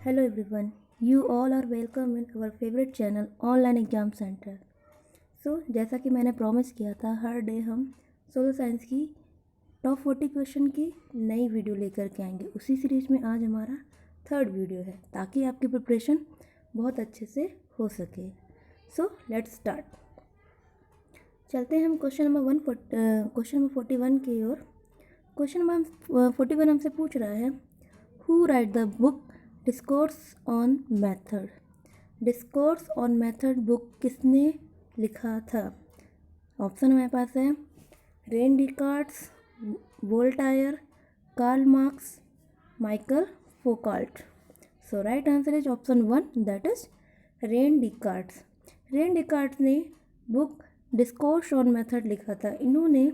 Hello everyone, you all are welcome in our favorite channel online exam centre. जैसा कि मैंने promise किया था, हर डे हम सोलर साइंस की टॉप 40 क्वेश्चन की नई वीडियो लेकर के आएंगे। उसी सीरीज में आज हमारा थर्ड वीडियो है, ताकि आपकी प्रिपरेशन बहुत अच्छे से हो सके। Let's start. चलते हैं हम क्वेश्चन नंबर 41 की ओर। क्वेश्चन नंबर 41 हमसे पूछ रहा है, who write the book discourse on method. Discourse on method book किसने लिखा था? ऑप्शन हमारे पास है Rene Descartes, Voltaire, Karl Marx, Michael Foucault. So right answer is option 1, that is Rene Descartes. Rene Descartes ने बुक डिस्कोर्स ऑन मेथड लिखा था। इन्होंने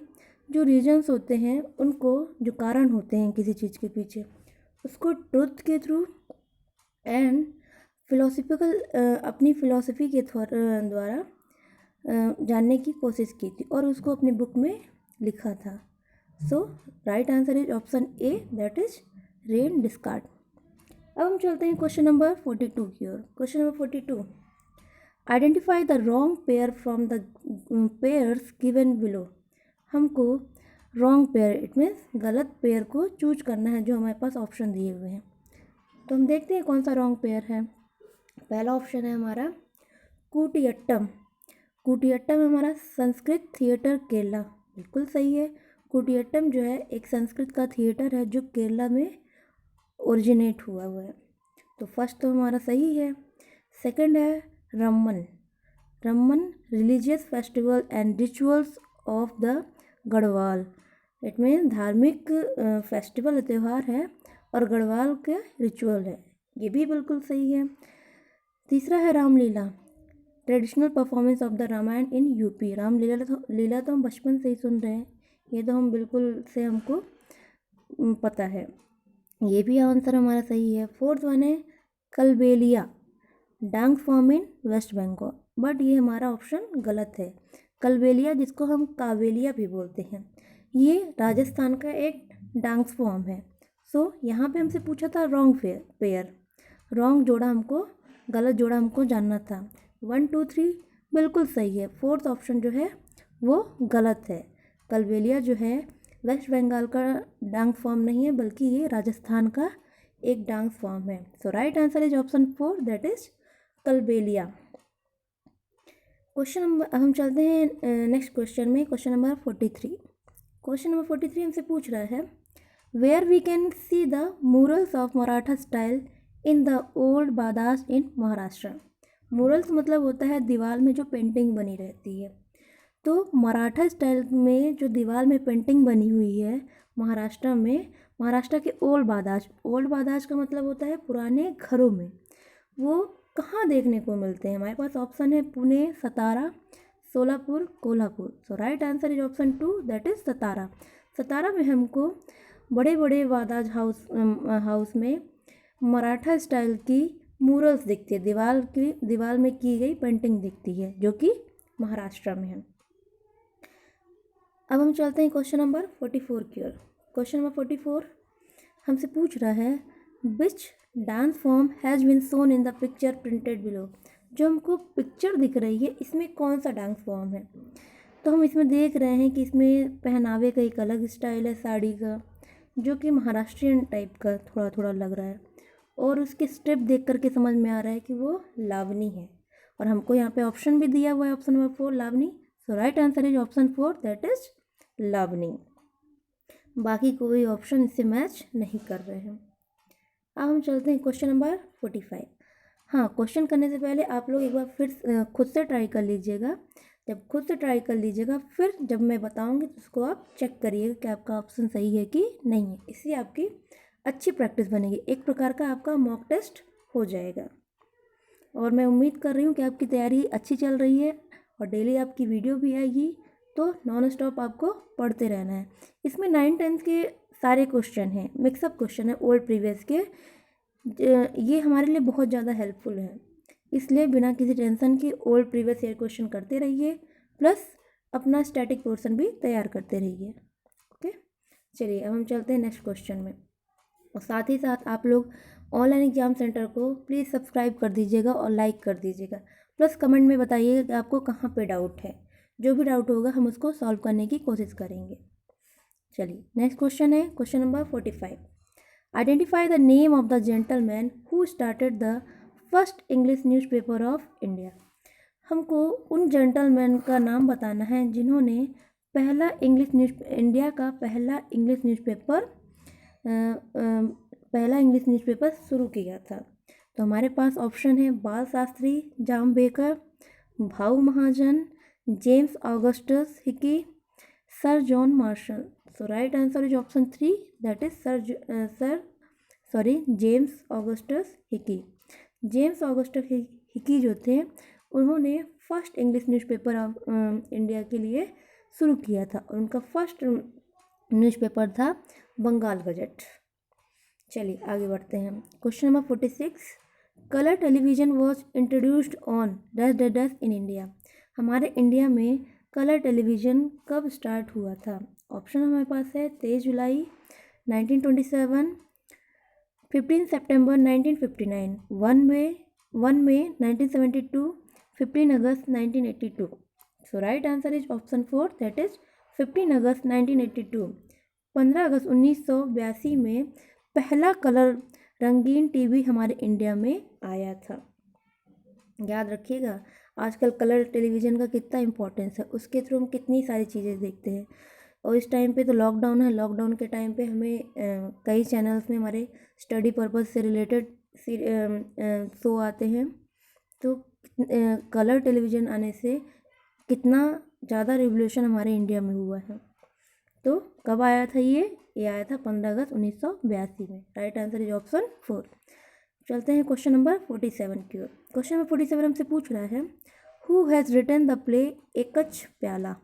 जो रीजन्स होते हैं, उनको जो कारण होते हैं किसी चीज़ के पीछे, उसको ट्रुथ के थ्रू एंड फिलोसफिकल अपनी फिलॉसफी के द्वारा जानने की कोशिश की थी और उसको अपनी बुक में लिखा था। So right answer is option A, that is Rene Descartes. अब हम चलते हैं क्वेश्चन नंबर 42 की ओर। Question number 42, identify the wrong pair from the pairs given below. हमको रॉन्ग पेयर, इट मीन्स गलत पेयर को चूज करना है जो हमारे पास ऑप्शन दिए हुए हैं। तो हम देखते हैं कौन सा रॉन्ग पेयर है। पहला ऑप्शन है हमारा कूटियट्टम। कूटियट्टम हमारा संस्कृत थिएटर केरला, बिल्कुल सही है। कूटियट्टम जो है एक संस्कृत का थिएटर है जो केरला में ओरिजिनेट हुआ है। तो फर्स्ट तो हमारा सही है। सेकंड है Raman. Raman religious festival and rituals of the Garhwal. It mean धार्मिक फेस्टिवल त्यौहार है और गढ़वाल के रिचुअल है, ये भी बिल्कुल सही है। तीसरा है Ramlila, traditional performance of the Ramayana in UP. Ramlila तो हम बचपन से ही सुन रहे हैं, ये तो हम बिल्कुल से हमको पता है, ये भी आंसर हमारा सही है। फोर्थ वन है Kalbelia, dance form in West Bengal, but ये हमारा ऑप्शन गलत है। कलबेलिया, जिसको हम कावेलिया भी बोलते हैं, ये राजस्थान का एक डांस फॉर्म है। यहाँ पे हमसे पूछा था रॉन्ग पेयर, रॉन्ग जोड़ा हमको, गलत जोड़ा हमको जानना था। 1, 2, 3 बिल्कुल सही है। फोर्थ ऑप्शन जो है वो गलत है। कलबेलिया जो है वेस्ट बंगाल का डांस फॉर्म नहीं है, बल्कि ये राजस्थान का एक डांस फॉर्म है। So right answer is option 4, that is Kalbelia. Question number, हम चलते हैं नेक्स्ट क्वेश्चन में। Question number 43। क्वेश्चन नंबर 43 हमसे पूछ रहा है, where we can see the murals of Maratha style in the old wadas in Maharashtra. Murals मतलब होता है दीवार में जो पेंटिंग बनी रहती है। तो मराठा स्टाइल में जो दीवार में पेंटिंग बनी हुई है महाराष्ट्र में, महाराष्ट्र के ओल्ड बादास का मतलब होता है पुराने घरों में, वो कहाँ देखने को मिलते हैं? हमारे पास ऑप्शन है Pune, Satara, Solapur, Kolhapur. So right answer is option 2, that is Satara. Satara में हमको बड़े बड़े बादाज हाउस में मराठा स्टाइल की मूरल्स दिखती है, दीवार में की गई पेंटिंग दिखती है, जो कि महाराष्ट्र में है। अब हम चलते हैं क्वेश्चन नंबर 44 की ओर। क्वेश्चन नंबर 44 हमसे पूछ रहा है, which dance form has been shown in the picture printed below. जो हमको पिक्चर दिख रही है, इसमें कौन सा डांस फॉर्म है? तो हम इसमें देख रहे हैं कि इसमें पहनावे का एक अलग स्टाइल है साड़ी का, जो कि महाराष्ट्रियन टाइप का थोड़ा थोड़ा लग रहा है, और उसके स्टेप देख करके समझ में आ रहा है कि वो लावनी है। और हमको यहाँ पे ऑप्शन भी दिया हुआ है, option number 4 Lavani. So right answer is option 4, that is Lavani. बाकी कोई ऑप्शन इससे मैच नहीं कर रहे हैं। अब हम चलते हैं क्वेश्चन नंबर 45। हाँ, क्वेश्चन करने से पहले आप लोग एक बार फिर खुद से ट्राई कर लीजिएगा। जब खुद से ट्राई कर लीजिएगा, फिर जब मैं बताऊंगी तो उसको आप चेक करिएगा कि आपका ऑप्शन सही है कि नहीं है। इससे आपकी अच्छी प्रैक्टिस बनेगी, एक प्रकार का आपका मॉक टेस्ट हो जाएगा। और मैं उम्मीद कर रही हूँ कि आपकी तैयारी अच्छी चल रही है और डेली आपकी वीडियो भी आएगी, तो नॉन स्टॉप आपको पढ़ते रहना है। इसमें 9, 10 के सारे क्वेश्चन हैं, मिक्सअप क्वेश्चन है ओल्ड प्रीवियस के। ये हमारे लिए बहुत ज़्यादा हेल्पफुल है, इसलिए बिना किसी टेंशन के ओल्ड प्रीवियस ईयर क्वेश्चन करते रहिए, प्लस अपना स्टैटिक पोर्शन भी तैयार करते रहिए। ओके, चलिए अब हम चलते हैं नेक्स्ट क्वेश्चन में। और साथ ही साथ आप लोग ऑनलाइन एग्जाम सेंटर को प्लीज़ सब्सक्राइब कर दीजिएगा और लाइक कर दीजिएगा। प्लस कमेंट में बताइएगा कि आपको कहाँ पे डाउट है। जो भी डाउट होगा हम उसको सॉल्व करने की कोशिश करेंगे। चलिए नेक्स्ट क्वेश्चन है question number 45। Identify the name of the gentleman who started the first English newspaper of India. हमको उन जेंटलमैन का नाम बताना है जिन्होंने इंडिया का पहला इंग्लिश न्यूज़पेपर शुरू किया था। तो हमारे पास ऑप्शन है बाल Shastri Jambhekar, Bhau Mahajan, James Augustus Hicky, Sir John Marshall. So right answer is option 3, that is James Augustus Hicky. James Augustus Hicky जो थे उन्होंने first English newspaper of India के लिए शुरू किया था और उनका फर्स्ट न्यूज़पेपर था बंगाल गजट। चलिए आगे बढ़ते हैं। Question number 46। Colour television was introduced on dash dash dash in India. हमारे इंडिया में कलर टेलीविज़न कब स्टार्ट हुआ था? ऑप्शन हमारे पास है 23 जुलाई 1927, 15 सितंबर 1959, 1 मई 1972, 15 अगस्त 1982। So right answer is option 4, that is 15 अगस्त 1982। 15 अगस्त 1982 में पहला कलर रंगीन टीवी हमारे इंडिया में आया था। याद रखिएगा आजकल कलर टेलीविज़न का कितना इम्पोर्टेंस है, उसके थ्रू हम कितनी सारी चीज़ें देखते हैं। और इस टाइम पे तो लॉकडाउन है, लॉकडाउन के टाइम पे हमें कई चैनल्स में हमारे स्टडी पर्पस से रिलेटेड शो आते हैं। तो कलर टेलीविज़न आने से कितना ज़्यादा रिवोल्यूशन हमारे इंडिया में हुआ है। तो कब आया था ये आया था 15 अगस्त 1982 में। Right answer is option 4। चलते हैं क्वेश्चन नंबर 47 की ओर। क्वेश्चन नंबर 47 हमसे पूछ रहा है who has written the play Ekach Pyala.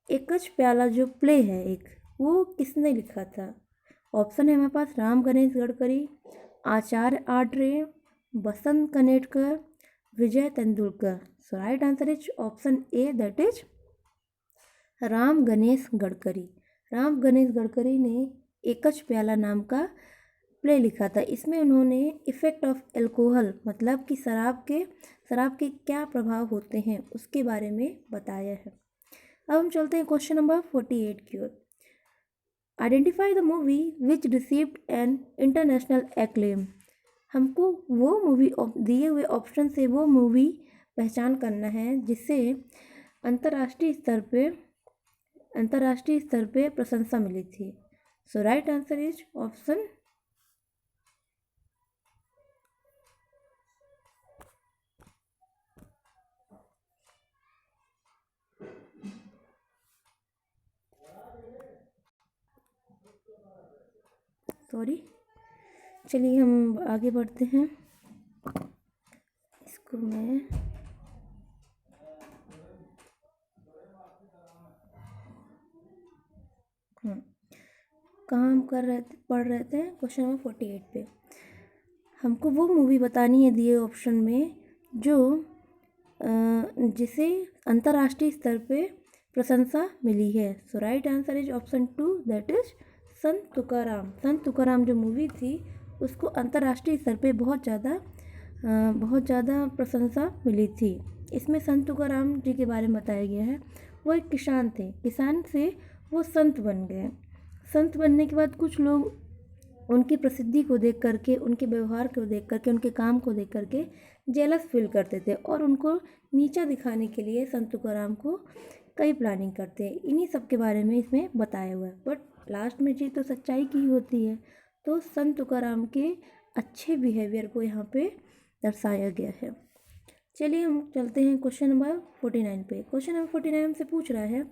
एकच प्याला जो प्ले है वो किसने लिखा था? ऑप्शन है हमारे पास Ram Ganesh Gadkari, Acharya Atre, Basant Kanetkar, Vijay Tendulkar. So right answer is option A, that is Ram Ganesh Gadkari. Ram Ganesh Gadkari ने एकच प्याला नाम का प्ले लिखा था। इसमें उन्होंने इफ़ेक्ट ऑफ एल्कोहल मतलब कि शराब के क्या प्रभाव होते हैं उसके बारे में बताया है। अब हम चलते हैं क्वेश्चन नंबर 48 की ओर। Identify the movie which received an international acclaim. हमको वो मूवी दिए हुए ऑप्शन से वो मूवी पहचान करना है जिससे अंतर्राष्ट्रीय स्तर पे प्रशंसा मिली थी। So right answer is option चलिए हम आगे बढ़ते हैं। इसको मैं कहाँ हम पढ़ रहे थे क्वेश्चन नंबर 48 पे। हमको वो मूवी बतानी है दिए ऑप्शन में जो जिसे अंतर्राष्ट्रीय स्तर पे प्रशंसा मिली है। So right answer is option 2, that is Sant Tukaram. संत तुकाराम जो मूवी थी उसको अंतर्राष्ट्रीय स्तर पे बहुत ज़्यादा प्रशंसा मिली थी। इसमें संत तुकाराम जी के बारे में बताया गया है। वो एक किसान थे, किसान से वो संत बन गए। संत बनने के बाद कुछ लोग उनकी प्रसिद्धि को देख करके, उनके व्यवहार को देख करके, उनके काम को देख करके जेलस फील करते थे और उनको नीचा दिखाने के लिए संत तुकाराम को कई प्लानिंग करते हैं। इन्हीं सब के बारे में इसमें बताया हुआ है, बट लास्ट में चीज़ तो सच्चाई की ही होती है। तो संत तुकाराम के अच्छे बिहेवियर को यहाँ पे दर्शाया गया है। चलिए हम चलते हैं क्वेश्चन नंबर 49 पे। क्वेश्चन नंबर 49 हमसे पूछ रहा है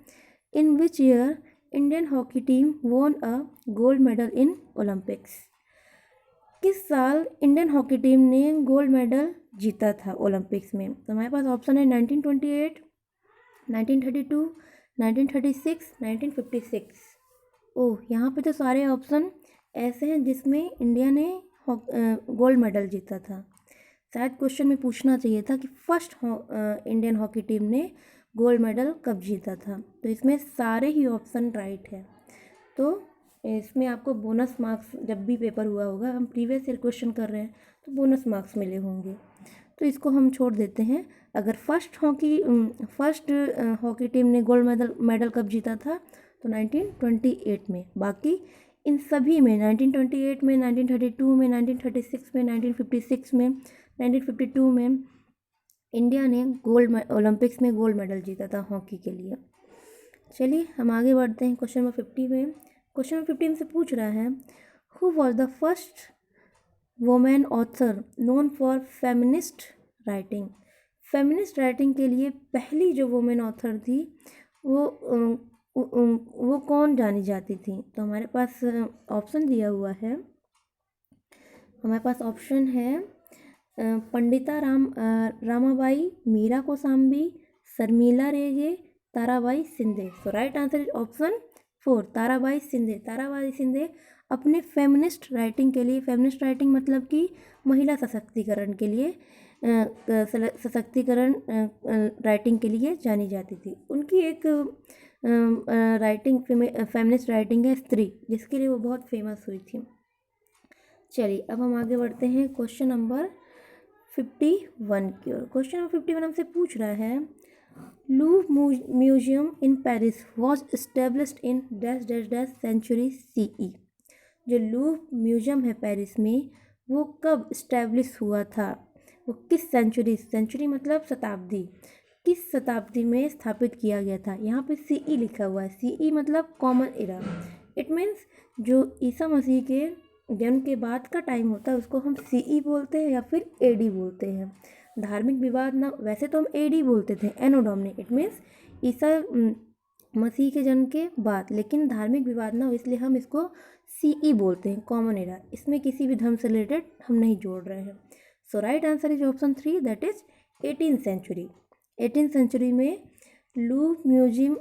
in which year Indian hockey team won a gold medal in Olympics. किस साल इंडियन हॉकी टीम ने गोल्ड मेडल जीता था ओलंपिक्स में? तो हमारे पास ऑप्शन है 1928, 1932, 1936, 1956। ओह, यहाँ पे तो सारे ऑप्शन ऐसे हैं जिसमें इंडिया ने गोल्ड मेडल जीता था। शायद क्वेश्चन में पूछना चाहिए था कि फर्स्ट इंडियन हॉकी टीम ने गोल्ड मेडल कब जीता था। तो इसमें सारे ही ऑप्शन राइट है। तो इसमें आपको बोनस मार्क्स जब भी पेपर हुआ होगा, हम प्रीवियस ईयर क्वेश्चन कर रहे हैं तो बोनस मार्क्स मिले होंगे, तो इसको हम छोड़ देते हैं। अगर फर्स्ट हॉकी टीम ने गोल्ड मेडल कब जीता था तो 1928 में। बाकी इन सभी में 1928 में, 1932 में, 1936 में, 1956 में, 1952 में इंडिया ने ओलंपिक्स में गोल्ड मेडल जीता था हॉकी के लिए। चलिए हम आगे बढ़ते हैं क्वेश्चन नंबर 50 में। क्वेश्चन नंबर 50 से पूछ रहा है, who was the first women author known for feminist writing. Feminist writing के लिए पहली जो वोमेन ऑथर थी वो कौन जानी जाती थी। तो हमारे पास ऑप्शन दिया हुआ है, हमारे पास ऑप्शन है Pandita Ramabai, Meera Kosambi, Sharmila Rege, Tarabai Shinde. So right answer is option 4, Tarabai Shinde. Tarabai Shinde अपने फेमिनिस्ट राइटिंग के लिए, फेमिनिस्ट राइटिंग मतलब कि महिला सशक्तिकरण के लिए, राइटिंग के लिए जानी जाती थी। उनकी एक राइटिंग फेमिनिस्ट राइटिंग है स्त्री, जिसके लिए वो बहुत फेमस हुई थी। चलिए अब हम आगे बढ़ते हैं क्वेश्चन नंबर 51 की ओर। क्वेश्चन नंबर 51 हमसे पूछ रहा है, Louvre museum in Paris was established in dash dash dash century CE। जो लूव्र म्यूजियम है पेरिस में, वो कब इस्टेब्लिश हुआ था, वो किस सेंचुरी मतलब शताब्दी, किस शताब्दी में स्थापित किया गया था। यहाँ पे CE लिखा हुआ है, CE मतलब कॉमन एरा। इट मीन्स जो ईसा मसीह के जन्म के बाद का टाइम होता है उसको हम CE बोलते हैं या फिर AD बोलते हैं। धार्मिक विवाद ना, वैसे तो हम AD बोलते थे, एनो Duminy, it means Isa Masih के जन्म के बाद, लेकिन धार्मिक विवाद ना हो इसलिए हम इसको CE बोलते हैं, कॉमन एरा। इसमें किसी भी धर्म से रिलेटेड हम नहीं जोड़ रहे हैं। So right answer is option 3, that is 18th century. 18th century में लूव्र म्यूजियम,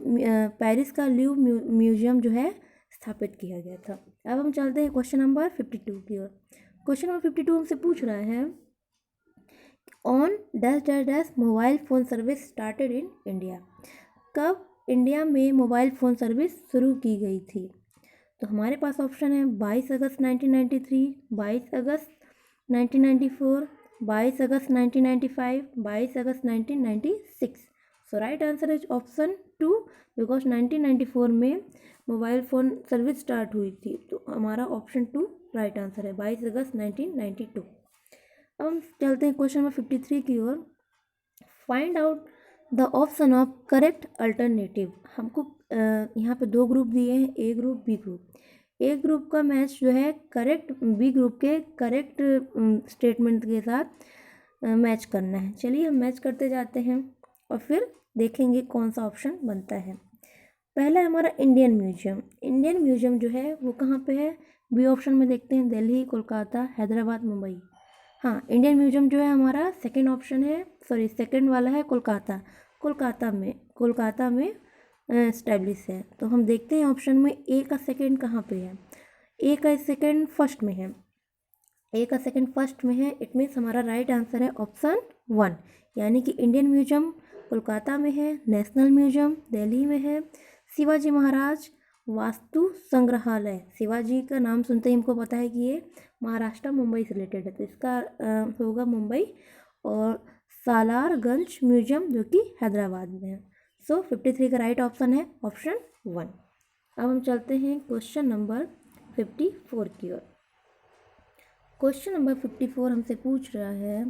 पेरिस का लूव्र म्यूजियम जो है स्थापित किया गया था। अब हम चलते हैं क्वेश्चन नंबर 52 की ओर। क्वेश्चन नंबर 52 हमसे पूछ रहा है, on dash dash dash mobile phone service started in India. कब इंडिया में मोबाइल फ़ोन सर्विस शुरू की गई थी। तो हमारे पास ऑप्शन है 22 अगस्त 1993, 22 अगस्त 1994, 22 अगस्त 1995, 22 अगस्त 1996। So right answer is option 2, because 1994 में मोबाइल फ़ोन सर्विस स्टार्ट हुई थी, तो हमारा ऑप्शन 2 राइट आंसर है, 22 अगस्त 1992। अब हम चलते हैं क्वेश्चन नंबर 53 की ओर। Find out the option of correct alternative. हमको यहाँ पे 2 ग्रुप दिए हैं, A group B group. A group का मैच जो है करेक्ट B ग्रुप के करेक्ट स्टेटमेंट के साथ मैच करना है। चलिए हम मैच करते जाते हैं और फिर देखेंगे कौन सा ऑप्शन बनता है। पहला है हमारा इंडियन म्यूजियम। इंडियन म्यूजियम जो है वो कहाँ पे है, B ऑप्शन में देखते हैं, दिल्ली, कोलकाता, हैदराबाद, मुंबई। हाँ, इंडियन म्यूजियम जो है हमारा सेकंड ऑप्शन है, सॉरी सेकंड वाला है कोलकाता। कोलकाता में इस्टेब्लिश है। तो हम देखते हैं ऑप्शन में A का सेकंड कहाँ पे है। A का सेकंड फर्स्ट में है, A का सेकंड फर्स्ट में है, इट मीन्स हमारा राइट आंसर है ऑप्शन 1, यानी कि इंडियन म्यूजियम कोलकाता में है, नेशनल म्यूजियम दिल्ली में है, शिवाजी महाराज वास्तु संग्रहालय, शिवाजी का नाम सुनते ही हमको पता है कि ये महाराष्ट्र मुंबई से रिलेटेड है, तो इसका होगा मुंबई, और सालारगंज म्यूजियम जो कि हैदराबाद में है। सो 53 का राइट ऑप्शन है ऑप्शन 1। अब हम चलते हैं क्वेश्चन नंबर 54 की ओर। क्वेश्चन नंबर 54 हमसे पूछ रहा है,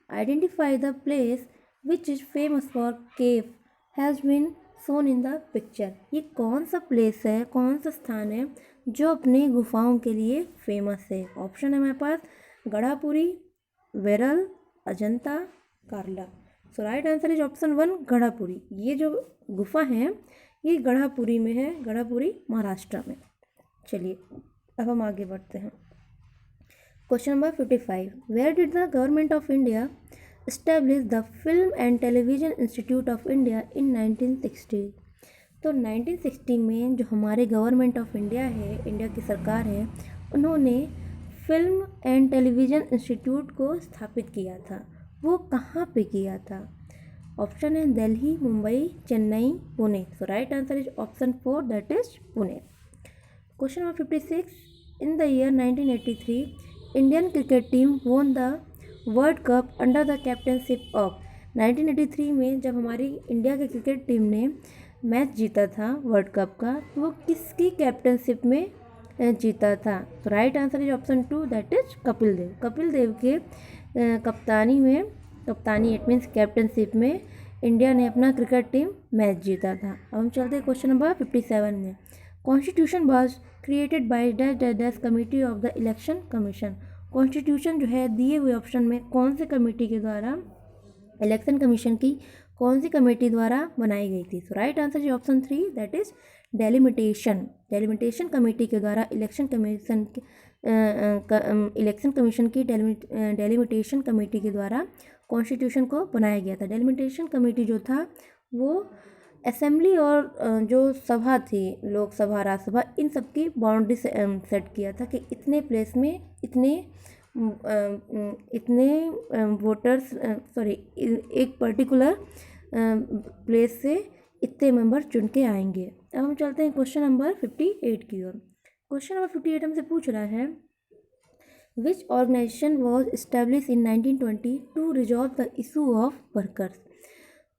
identify the place which is famous for cave has been shown in the picture. ये कौन सा प्लेस है, कौन सा स्थान है जो अपने गुफाओं के लिए फेमस है। ऑप्शन है हमारे पास गढ़ापुरी, वेरल, अजंता, कार्ला। सो राइट आंसर इज ऑप्शन 1, गढ़ापुरी। ये जो गुफा है ये गढ़ापुरी में है, गढ़ापुरी महाराष्ट्र में। चलिए अब हम आगे बढ़ते हैं। Question number 55, where did the government of India establish the film and television institute of India in 1960। तो 1960 में जो हमारे गवर्नमेंट ऑफ इंडिया है, इंडिया की सरकार है, उन्होंने फिल्म एंड टेलीविज़न इंस्टीट्यूट को स्थापित किया था। वो कहाँ पे किया था। ऑप्शन है Delhi, Mumbai, Chennai, Pune. So right answer is option 4, that is Pune. Question number 56, in the year 1983 Indian cricket team won the World Cup under the captaincy of. 1983 में जब हमारी इंडिया की क्रिकेट टीम ने मैच जीता था वर्ल्ड कप का, तो वो किसकी कैप्टनशिप में जीता था? तो right answer is option 2, that is Kapil Dev. Kapil Dev के कप्तानी इट मीन्स कैप्टनशिप में इंडिया ने अपना क्रिकेट टीम मैच जीता था। अब हम चलते हैं क्वेश्चन नंबर 57 में। Constitution was created by dash dash dash committee of the election commission. Constitution जो है दिए हुए ऑप्शन में कौन से कमेटी के द्वारा, इलेक्शन कमीशन की कौन सी कमेटी द्वारा बनाई गई थी? So right answer is option 3, that is delimitation committee के द्वारा इलेक्शन कमीशन की डेलिमिटेशन कमेटी के द्वारा कॉन्स्टिट्यूशन को बनाया गया था। डेलिमिटेशन कमेटी जो था वो असेंबली और जो सभा थी, लोकसभा राज्यसभा, इन सब की बाउंड्री सेट किया था कि इतने प्लेस में इतने वोटर्स एक पर्टिकुलर प्लेस से इतने मेंबर चुन के आएंगे। अब हम चलते हैं क्वेश्चन नंबर 58 की ओर। क्वेश्चन नंबर 58 हमसे पूछ रहा है, which organisation was establish in 1920 to resolve the issue of workers.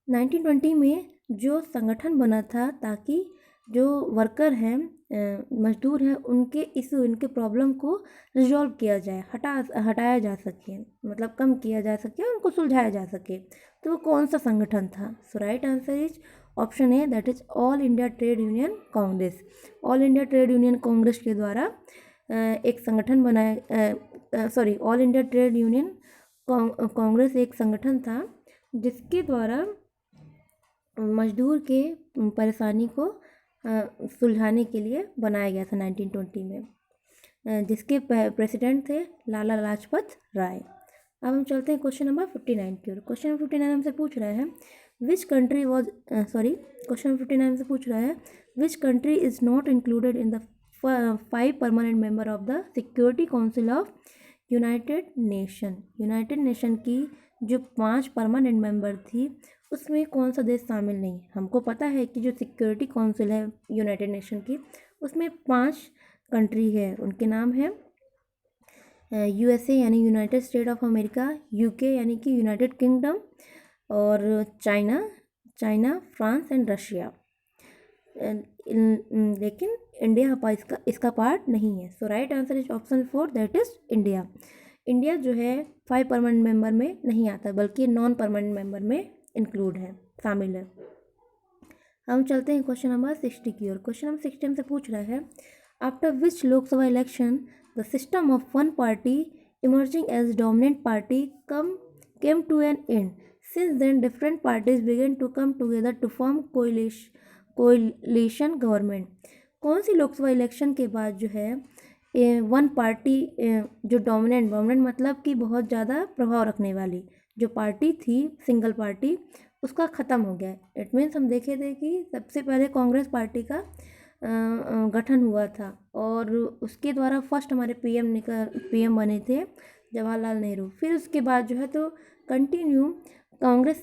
1920 में जो संगठन बना था ताकि जो वर्कर हैं, मजदूर हैं, उनके इशू, इनके प्रॉब्लम को रिजॉल्व किया जाए, हटाया जा सके, मतलब कम किया जा सके, उनको सुलझाया जा सके। तो वो कौन सा संगठन था? So right answer is option A, that is All India Trade Union Congress. All India Trade Union Congress के द्वारा एक संगठन बनाया, All India Trade Union Congress एक संगठन था जिसके द्वारा मजदूर के परेशानी को सुलझाने के लिए बनाया गया था 1920 में, जिसके प्रेसिडेंट थे लाला लाजपत राय। अब हम चलते हैं क्वेश्चन नंबर 59 की ओर। क्वेश्चन नंबर 59 हमसे पूछ रहा है, which country was question number 59 हमसे पूछ रहा है, which country is not included in the 5 permanent member of the security council of United nation. United nation की जो 5 परमानेंट मेंबर थी उसमें कौन सा देश शामिल नहीं? हमको पता है कि जो सिक्योरिटी काउंसिल है यूनाइटेड नेशन की, उसमें 5 कंट्री है, उनके नाम है USA यानी United State of America, UK यानी कि यूनाइटेड किंगडम, और चाइना, फ्रांस एंड रशिया। लेकिन इंडिया इसका पार्ट नहीं है। So right answer is option 4, that is India. India जो है 5 परमानेंट मेंबर में नहीं आता, बल्कि नॉन परमानेंट मेंबर में इंक्लूड है, शामिल है। हम चलते हैं क्वेश्चन नंबर 60 की ओर। क्वेश्चन नंबर 60 हमसे पूछ रहा है, after which Lok Sabha election the system of one party emerging as dominant party came to an end. Since then different parties began to come together to form coalition government. कौन सी Lok Sabha election के बाद जो है one party, जो dominant मतलब कि बहुत ज़्यादा प्रभाव रखने वाली जो पार्टी थी, सिंगल पार्टी, उसका ख़त्म हो गया। इट मीन्स हम देखे थे कि सबसे पहले कांग्रेस पार्टी का गठन हुआ था और उसके द्वारा फर्स्ट हमारे पीएम बने थे जवाहरलाल नेहरू। फिर उसके बाद जो है तो कंटिन्यू कांग्रेस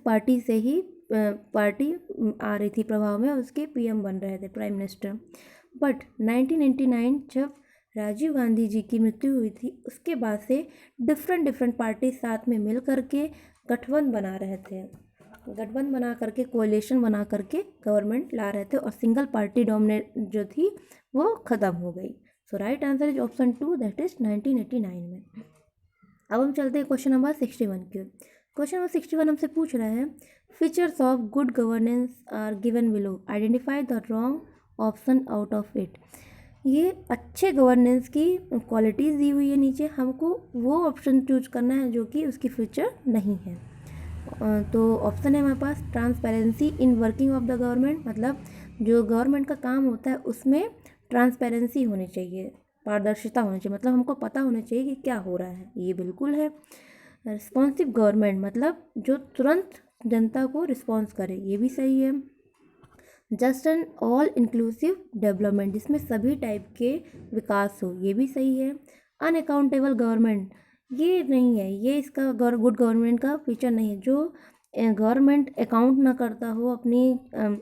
पार्टी से ही पार्टी आ रही थी प्रभाव में, उसके पीएम बन रहे थे, प्राइम मिनिस्टर। बट 1999 जब राजीव गांधी जी की मृत्यु हुई थी, उसके बाद से डिफरेंट पार्टी साथ में मिल करके गठबंधन बना रहे थे, गठबंधन बना करके, कोalition बना करके गवर्नमेंट ला रहे थे और सिंगल पार्टी डोमिनेट जो थी वो ख़त्म हो गई। So right answer is option 2, that is 1989 में। अब हम चलते हैं क्वेश्चन नंबर 61 की। क्वेश्चन नंबर 61 हमसे पूछ रहा है, features of good governance are given below, identify the wrong option out of it. ये अच्छे गवर्नेंस की क्वालिटीज़ दी हुई है नीचे, हमको वो ऑप्शन चूज करना है जो कि उसकी फीचर नहीं है। तो ऑप्शन है हमारे पास transparency in working of the government, मतलब जो गवर्नमेंट का काम होता है उसमें ट्रांसपेरेंसी होनी चाहिए, पारदर्शिता होनी चाहिए, मतलब हमको पता होना चाहिए कि क्या हो रहा है, ये बिल्कुल है। रिस्पॉन्सिव गवर्नमेंट, मतलब जो तुरंत जनता को रिस्पॉन्स करे, ये भी सही है। Just and all inclusive development, जिसमें सभी टाइप के विकास हो, ये भी सही है। अनअकाउंटेबल गवर्नमेंट, ये नहीं है, ये इसका गुड गवर्नमेंट का फीचर नहीं है। जो गवर्नमेंट अकाउंट ना करता हो, अपनी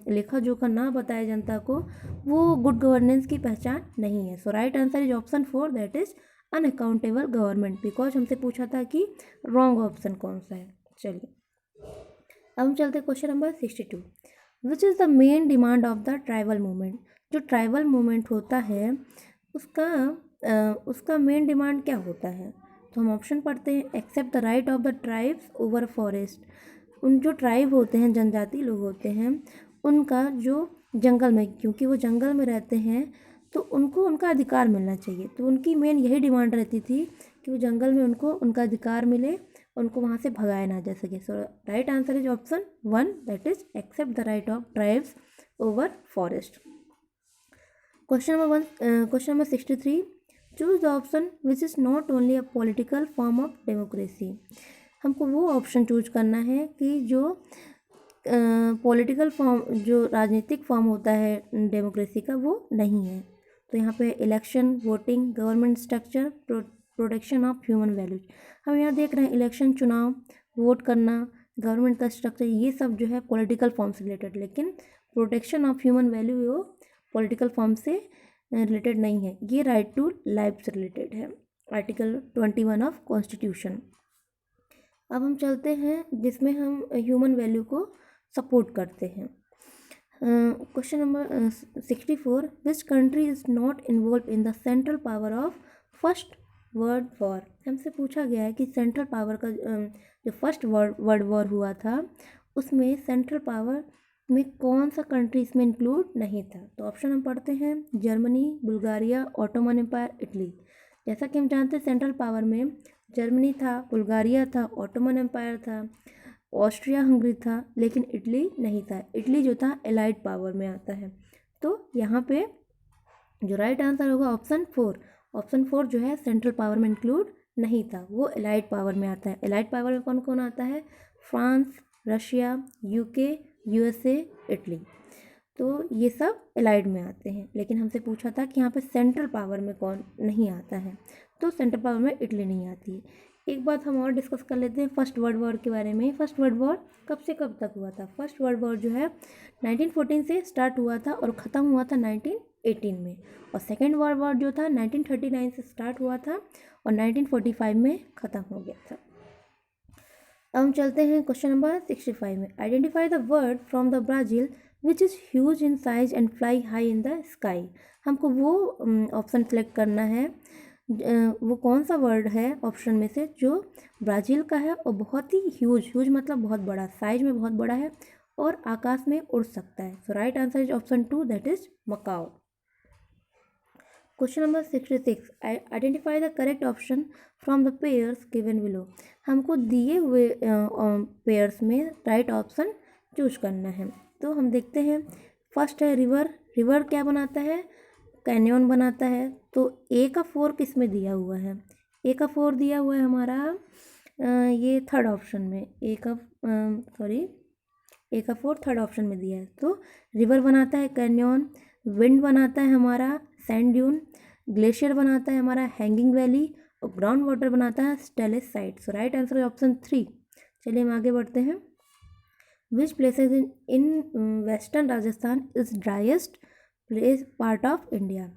लेखा जोखा ना बताए जनता को, वो गुड गवर्नेंस की पहचान नहीं है। So right answer is option 4, that is unaccountable government. Because हमसे पूछा था कि रॉन्ग ऑप्शन कौन सा है। चलिए अब हम चलते question number 62। Which is the main demand of the tribal movement. जो ट्राइबल मूवमेंट होता है उसका मेन डिमांड क्या होता है। तो हम ऑप्शन पढ़ते हैं। Except the right of the tribes over forest. उन जो ट्राइब होते हैं, जनजाति लोग होते हैं, उनका जो जंगल में, क्योंकि वो जंगल में रहते हैं तो उनको उनका अधिकार मिलना चाहिए। तो उनकी मेन यही डिमांड रहती थी कि वो जंगल में उनको उनका अधिकार मिले, उनको वहाँ से भगाया ना जा सके। So right answer is option 1, that is except the right of tribes over forest. Question number 63। Choose the option which is not only a political form of democracy. हमको वो ऑप्शन चूज करना है कि जो पॉलिटिकल फॉर्म, जो राजनीतिक form होता है डेमोक्रेसी का, वो नहीं है। तो यहाँ पे election, voting, government structure, protection of human values. हम यहाँ देख रहे हैं इलेक्शन, चुनाव, वोट करना, गवर्नमेंट का स्ट्रक्चर, ये सब जो है पॉलिटिकल फॉर्म से रिलेटेड, लेकिन प्रोटेक्शन ऑफ ह्यूमन वैल्यू वो पॉलिटिकल फॉर्म से रिलेटेड नहीं है। ये राइट टू लाइफ से रिलेटेड है, आर्टिकल 21 ऑफ कॉन्स्टिट्यूशन। अब हम चलते हैं जिसमें हम ह्यूमन वैल्यू को सपोर्ट करते हैं। Question number 64। Which country is not involve in the central power of first world war. हमसे पूछा गया है कि सेंट्रल पावर का जो फर्स्ट वर्ल्ड वॉर हुआ था उसमें सेंट्रल पावर में कौन सा कंट्री इसमें इंक्लूड नहीं था। तो ऑप्शन हम पढ़ते हैं। Germany, Bulgaria, Ottoman empire, Italy. जैसा कि हम जानते हैं सेंट्रल पावर में जर्मनी था, बुल्गारिया था, ऑटोमन एम्पायर था, ऑस्ट्रिया हंगरी था, लेकिन इटली नहीं था। इटली जो था एलाइड पावर में आता है। तो यहाँ पे जो राइट आंसर होगा ऑप्शन 4। ऑप्शन 4 जो है सेंट्रल पावर में इंक्लूड नहीं था, वो एलाइड पावर में आता है। एलाइड पावर में कौन कौन आता है? France, Russia, UK, USA, Italy. तो ये सब एलाइड में आते हैं, लेकिन हमसे पूछा था कि यहाँ पे सेंट्रल पावर में कौन नहीं आता है, तो सेंट्रल पावर में इटली नहीं आती है। एक बात हम और डिस्कस कर लेते हैं फर्स्ट वर्ल्ड वॉर के बारे में। फर्स्ट वर्ल्ड वॉर कब से कब तक हुआ था? फर्स्ट वर्ल्ड वॉर जो है 1914 से स्टार्ट हुआ था और ख़त्म हुआ था 1918 में। और सेकेंड वर्ल्ड वॉर जो था 1939 से स्टार्ट हुआ था और 1945 में ख़त्म हो गया था। अब हम चलते हैं क्वेश्चन नंबर 65 में। Identify the word from the Brazil which is huge in size and fly high in the sky. हमको वो ऑप्शन सेलेक्ट करना है, वो कौन सा वर्ड है ऑप्शन में से जो ब्राज़ील का है और बहुत ही ह्यूज मतलब बहुत बड़ा, साइज में बहुत बड़ा है और आकाश में उड़ सकता है। So right answer is option 2, that is Macau. Question number 66। Identify the correct option from the pairs given below. हमको दिए हुए पेयर्स में राइट ऑप्शन चूज करना है। तो हम देखते हैं, फर्स्ट है रिवर। रिवर क्या बनाता है? कैन्यन बनाता है। तो ए का 4 किस में दिया हुआ है? ए का 4 दिया हुआ है हमारा ये थर्ड ऑप्शन में। ए का 4 थर्ड ऑप्शन में दिया है। तो रिवर बनाता है कैन्यन, विंड बनाता है हमारा सैंड ड्यून, ग्लेशियर बनाता है हमारा हैंगिंग वैली और ग्राउंड वाटर बनाता है स्टेलेसाइट। सो राइट आंसर है ऑप्शन 3। चलिए हम आगे बढ़ते हैं। Which places in western Rajasthan is driest place part of India.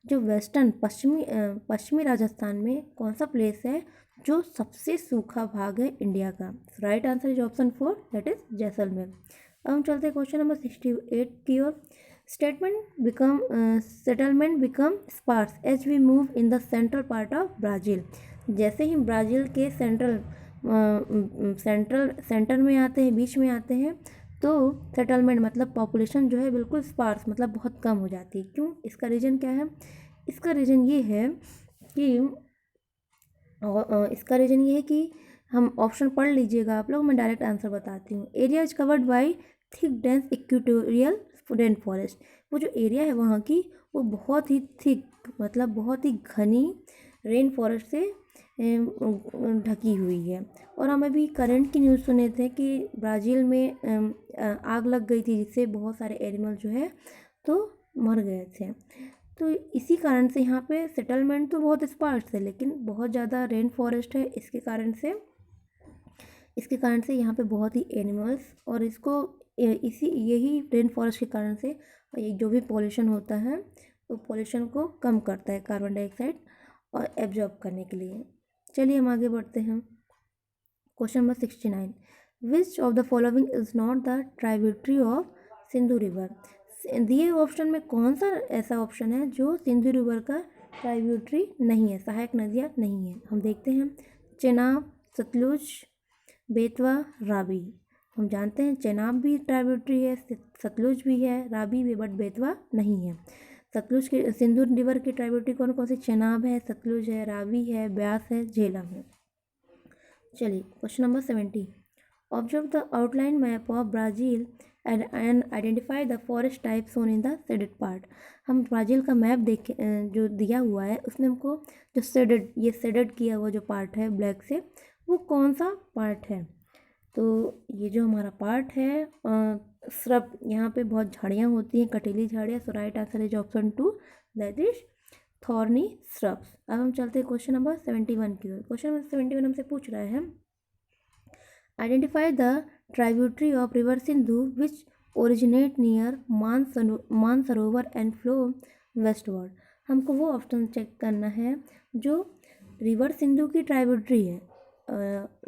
जो वेस्टर्न पश्चिमी राजस्थान में कौन सा प्लेस है जो सबसे सूखा भाग है इंडिया का? Right answer is option 4, that is Jaisalmer. अब हम चलते हैं क्वेश्चन नंबर 68 की ओर। Settlement become sparse as we move in the central part of Brazil. जैसे ही ब्राज़ील के सेंटर में आते हैं, बीच में आते हैं, तो सेटलमेंट मतलब पॉपुलेशन जो है बिल्कुल स्पार्स मतलब बहुत कम हो जाती है। क्यों? इसका रीज़न क्या है? इसका रीज़न ये है कि हम ऑप्शन पढ़ लीजिएगा आप लोग, मैं डायरेक्ट आंसर बताती हूँ। Area is covered by thick dense equatorial rain forest. वो जो एरिया है वहाँ की, वो बहुत ही थिक मतलब बहुत ही घनी रेन फॉरेस्ट से ढकी हुई है। और हम अभी करंट की न्यूज़ सुने थे कि ब्राज़ील में आग लग गई थी, जिससे बहुत सारे एनिमल जो है तो मर गए थे। तो इसी कारण से यहाँ पे सेटलमेंट तो बहुत स्पार्स है, लेकिन बहुत ज़्यादा रेन फॉरेस्ट है, इसके कारण से इसके कारण से यहाँ पे बहुत ही एनिमल्स और इसको इसी यही रेन फॉरेस्ट के कारण से ये जो भी पॉल्यूशन होता है वो पॉल्यूशन को कम करता है कार्बन डाइऑक्साइड और एब्जॉर्ब करने के लिए। चलिए हम आगे बढ़ते हैं। Question number 69, which of the following is not the tributary of Sindhu river. दिए ऑप्शन में कौन सा ऐसा ऑप्शन है जो सिंधु रिवर का ट्राइब्यूटरी नहीं है, सहायक नदियाँ नहीं है। हम देखते हैं चेनाब, सतलुज, बेतवा, रावी। हम जानते हैं चेनाब भी ट्राइब्यूटरी है, सतलुज भी है, रावी भी, बट बेतवा नहीं है। सतलुज के सिंधु रिवर की ट्राइब्यूटरी कौन कौन सी? चेनाब है, सतलुज है, रावी है, ब्यास है, झेलम है। चलिए question number 70, observe the outline map of Brazil and identify the forest type zone in the shaded part. हम ब्राज़ील का मैप देखे जो दिया हुआ है उसमें हमको जो शेडेड किया हुआ जो पार्ट है ब्लैक से, वो कौन सा पार्ट है? तो ये जो हमारा पार्ट है श्रब, यहाँ पे बहुत झाड़ियाँ होती हैं, कटीली झाड़ियाँ। So right answer is option 2, that is thorny shrubs. अब हम चलते हैं क्वेश्चन नंबर 71 की ओर। क्वेश्चन नंबर 71 हमसे पूछ रहा है identify the tributary of river Sindhu which originate near Mansarovar and flow westward. हमको वो ऑप्शन चेक करना है जो रिवर सिंधु की ट्राइब्यूटरी है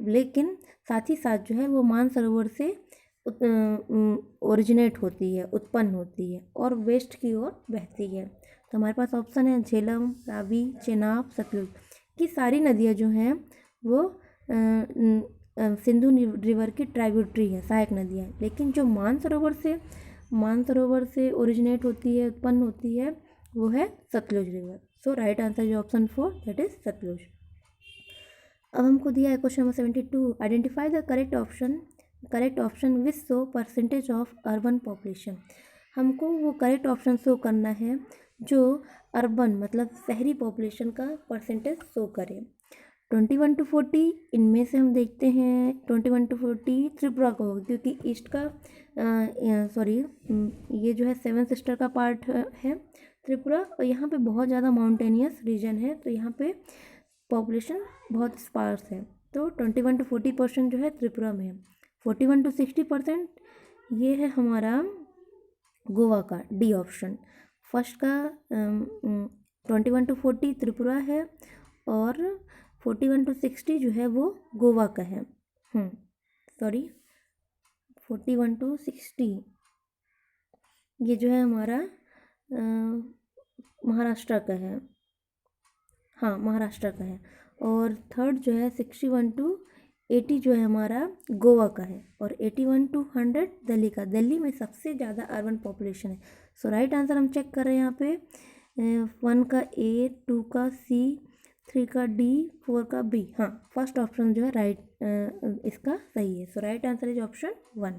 लेकिन साथ ही साथ जो है वो मानसरोवर से ओरिजिनेट होती है, उत्पन्न होती है और वेस्ट की ओर बहती है। तो हमारे पास ऑप्शन है झेलम, रावी, चेनाब, सतलुज। की सारी नदियाँ जो हैं वो सिंधु रिवर की ट्राइब्यूटरी है, सहायक नदियाँ। लेकिन जो मानसरोवर से ओरिजिनेट होती है, उत्पन्न होती है, वो है Sutlej river. So right answer is option 4, that is Sutlej. अब हमको दिया है question number 72, identify the correct option which show percentage of urban population. हमको वो करेक्ट ऑप्शन शो करना है जो अर्बन मतलब शहरी पॉपुलेशन का परसेंटेज शो करे। 21 to 40 इनमें से हम देखते हैं 21 to 40 त्रिपुरा का होगा क्योंकि ईस्ट का ये जो है 7 सिस्टर का पार्ट है त्रिपुरा, और यहाँ पे बहुत ज़्यादा माउंटेनियस रीजन है तो यहाँ पे पॉपुलेशन बहुत स्पार्स है। तो 21 to 40% जो है त्रिपुरा में है। 41 to 60% ये है हमारा गोवा का, डी ऑप्शन। फर्स्ट का 21 to 40 त्रिपुरा है और 41 to 60 जो है वो गोवा का है। 41 to 60 ये जो है हमारा महाराष्ट्र का है, हाँ महाराष्ट्र का है। और थर्ड जो है 61 to 80 जो है हमारा गोवा का है और 81 to 100 दिल्ली का। दिल्ली में सबसे ज़्यादा अर्बन पॉपुलेशन है। सो राइट आंसर हम चेक कर रहे हैं यहाँ पे 1 का ए, 2 का सी, 3 का डी, 4 का बी। हाँ फर्स्ट ऑप्शन जो है राइट इसका सही है। So right answer is option 1।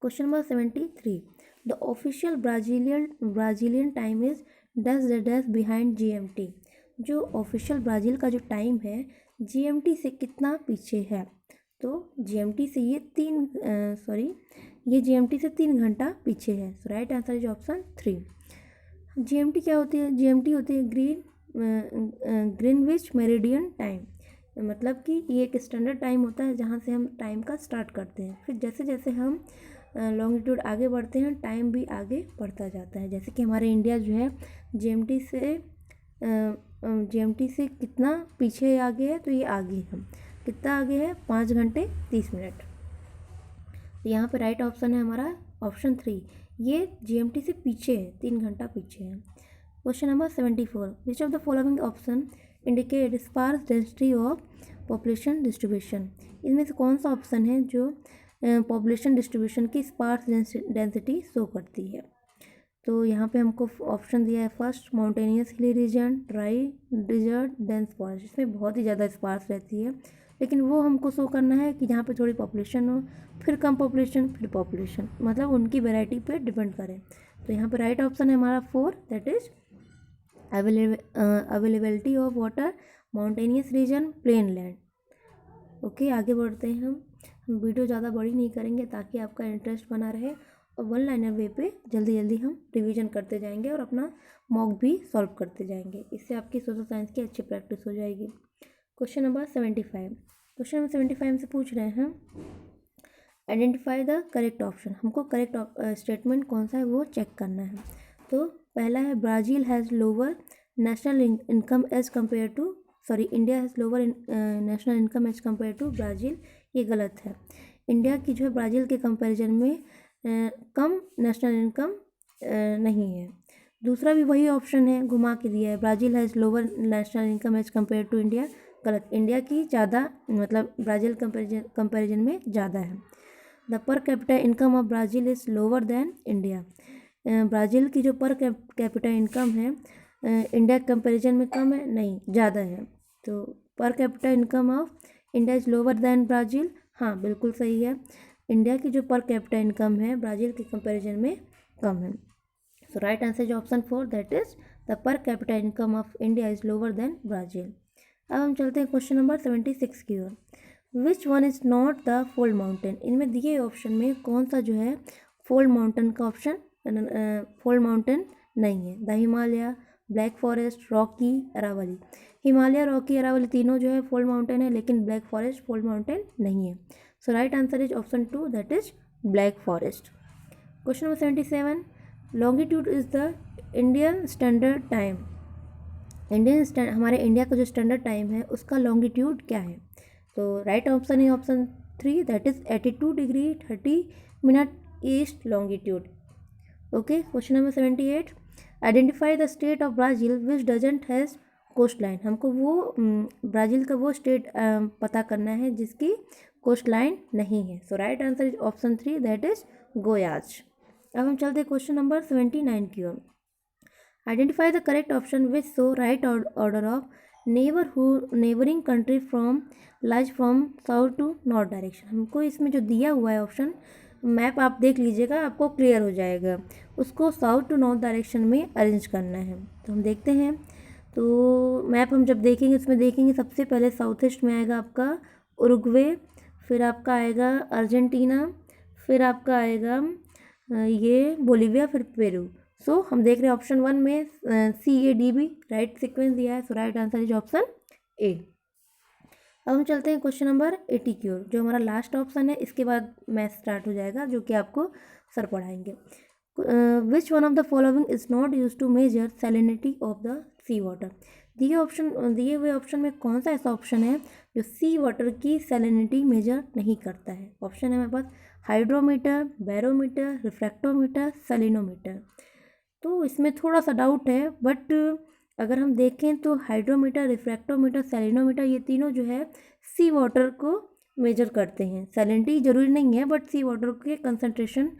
Question number 73, the official Brazilian time is dash behind GMT। जो ऑफिशियल ब्राज़ील का जो टाइम है GMT से कितना पीछे है? तो GMT से ये GMT से 3 घंटा पीछे है। So right answer is option 3। GMT क्या होती है? GMT होती है ग्रीनविच मेरिडियन टाइम, मतलब कि ये एक स्टैंडर्ड टाइम होता है जहाँ से हम टाइम का स्टार्ट करते हैं। फिर जैसे जैसे हम लॉन्गिट्यूड आगे बढ़ते हैं टाइम भी आगे बढ़ता जाता है। जैसे कि हमारे इंडिया जो है GMT से कितना पीछे आगे है? तो ये आगे है, कितना आगे है? 5 घंटे 30 मिनट। तो यहाँ पे राइट ऑप्शन है हमारा ऑप्शन 3, ये GMT से पीछे है, 3 घंटा पीछे है। Question number 74, which of the following option indicate sparse density of population distribution. इनमें से कौन सा ऑप्शन है जो पॉपुलेशन डिस्ट्रीब्यूशन की स्पार्स डेंसिटी शो करती है? तो यहाँ पे हमको ऑप्शन दिया है first mountainous hilly region, dry desert, dense forest. इसमें बहुत ही ज़्यादा स्पार्स रहती है लेकिन वो हमको शो करना है कि जहाँ पे थोड़ी पॉपुलेशन हो, फिर कम पॉपुलेशन, फिर पॉपुलेशन, मतलब उनकी वैरायटी पे डिपेंड करें। तो यहाँ पे राइट ऑप्शन है हमारा 4, that is availability of water, mountainous region, plain land. Okay आगे बढ़ते हैं हम वीडियो ज़्यादा बड़ी नहीं करेंगे ताकि आपका इंटरेस्ट बना रहे और 1 लाइनर वे पे जल्दी जल्दी हम रिवीजन करते जाएंगे और अपना मॉक भी सॉल्व करते जाएंगे। इससे आपकी सोशल साइंस की अच्छी प्रैक्टिस हो जाएगी। क्वेश्चन नंबर 75, क्वेश्चन नंबर 75 से पूछ रहे हैं आइडेंटिफाई द करेक्ट ऑप्शन। हमको करेक्ट स्टेटमेंट कौन सा है वो चेक करना है। तो पहला है Brazil has lower national income as compare to India has lower national income as compare to Brazil. ये गलत है। इंडिया की जो है ब्राज़ील के कंपैरिजन में कम नेशनल इनकम नहीं है। दूसरा भी वही ऑप्शन है, घुमा के दिया है, Brazil has lower national income as compare to India. गलत, इंडिया की ज़्यादा मतलब ब्राज़ील कंपैरिजन में ज़्यादा है। The per capita income of Brazil is lower than India. Brazil की जो पर कैपिटा इनकम है इंडिया के कंपैरिजन में कम है, नहीं ज़्यादा है। तो per capita income of India is lower than Brazil, हाँ बिल्कुल सही है। इंडिया की जो पर कैपिटा इनकम है ब्राज़ील के कंपैरिजन में कम है। So right answer is option 4, that is the per capita income of India is lower than Brazil. अब हम चलते हैं क्वेश्चन नंबर 76 की ओर। Which one is not the fold mountain. इनमें दिए ऑप्शन में कौन सा जो है फोल्ड माउंटेन का ऑप्शन फोल्ड माउंटेन नहीं है। The Himalaya, Black Forest, Rocky, Aravalli. Himalaya, Rocky, Aravalli तीनों जो है फोल्ड माउंटेन है, लेकिन ब्लैक फॉरेस्ट फोल्ड माउंटेन नहीं है। So right answer is option 2, that is Black Forest. Question number 77, longitude is the Indian standard time. हमारे इंडिया का जो स्टैंडर्ड टाइम है उसका लॉन्गिट्यूड क्या है। तो राइट ऑप्शन है option 3, that is 82 degree 30 minute east longitude. Okay, question number 78, identify the state of Brazil which doesn't has coast line. हमको वो ब्राज़ील का वो स्टेट पता करना है जिसकी कोस्ट लाइन नहीं है। So right answer is option 3, that is Goias. अब हम चलते हैं क्वेश्चन नंबर 79 की ओर। Identify the correct option which so right order of neighbouring country from lies from south to north direction. हमको इसमें जो दिया हुआ है ऑप्शन मैप आप देख लीजिएगा, आपको क्लियर हो जाएगा। उसको साउथ टू नॉर्थ डायरेक्शन में अरेंज करना है। तो हम देखते हैं। तो मैप हम जब देखेंगे उसमें देखेंगे सबसे पहले साउथ ईस्ट में आएगा आपका उरुग्वे, फिर आपका आएगा अर्जेंटीना, फिर आपका आएगा ये बोलीविया, फिर पेरू। सो हम देख रहे हैं ऑप्शन 1 में CADB राइट सीक्वेंस दिया है। So right answer is option A। अब हम चलते हैं क्वेश्चन नंबर 80 की ओर, जो हमारा लास्ट ऑप्शन है। इसके बाद मैथ स्टार्ट हो जाएगा जो कि आपको सर पढ़ाएंगे। Which one of the following is not use to measure salinity of the sea water. दिए हुए ऑप्शन में कौन सा ऐसा ऑप्शन है जो सी वाटर की सैलिनिटी मेजर नहीं करता है। ऑप्शन है हमारे पास हाइड्रोमीटर, बैरोमीटर, रिफ्रैक्टोमीटर, सैलिनोमीटर। तो इसमें थोड़ा सा डाउट है, बट अगर हम देखें तो हाइड्रोमीटर, रिफ्रैक्टोमीटर, सैलिनोमीटर ये तीनों जो है सी वाटर को मेजर करते हैं। सैलिनिटी जरूरी नहीं है, बट सी वाटर के कंसंट्रेशन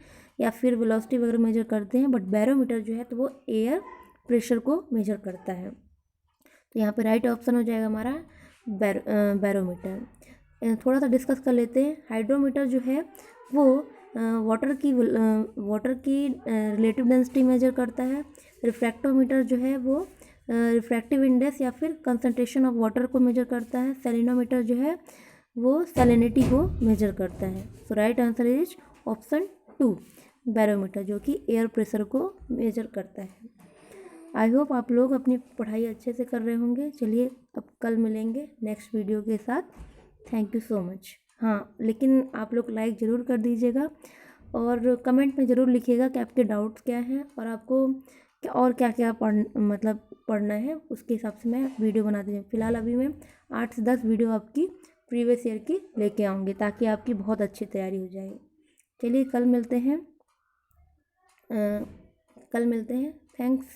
या फिर वेलोसिटी वगैरह मेजर करते हैं। बट बैरोमीटर जो है तो वो एयर प्रेशर को मेजर करता है। तो यहाँ पे राइट ऑप्शन हो जाएगा हमारा बैरोमीटर। थोड़ा सा डिस्कस कर लेते हैं। हाइड्रोमीटर जो है वो वाटर की रिलेटिव डेंसिटी मेजर करता है। रिफ्रैक्टोमीटर जो है वो रिफ्रैक्टिव इंडेक्स या फिर कंसंट्रेशन ऑफ वाटर को मेजर करता है। सैलिनोमीटर जो है वो सैलिनिटी को मेजर करता है। So right answer is option 2, barometer, जो कि एयर प्रेशर को मेजर करता है। आई होप आप लोग अपनी पढ़ाई अच्छे से कर रहे होंगे। चलिए अब कल मिलेंगे नेक्स्ट वीडियो के साथ। Thank you so much. हाँ, लेकिन आप लोग लाइक ज़रूर कर दीजिएगा और कमेंट में ज़रूर लिखिएगा कि आपके डाउट्स क्या हैं और आपको क्या क्या पढ़ना है। उसके हिसाब से मैं वीडियो बना दूँगी। फ़िलहाल अभी मैं 8 से 10 वीडियो आपकी प्रीवियस ईयर की लेके आऊँगी ताकि आपकी बहुत अच्छी तैयारी हो जाए। चलिए कल मिलते हैं। थैंक्स।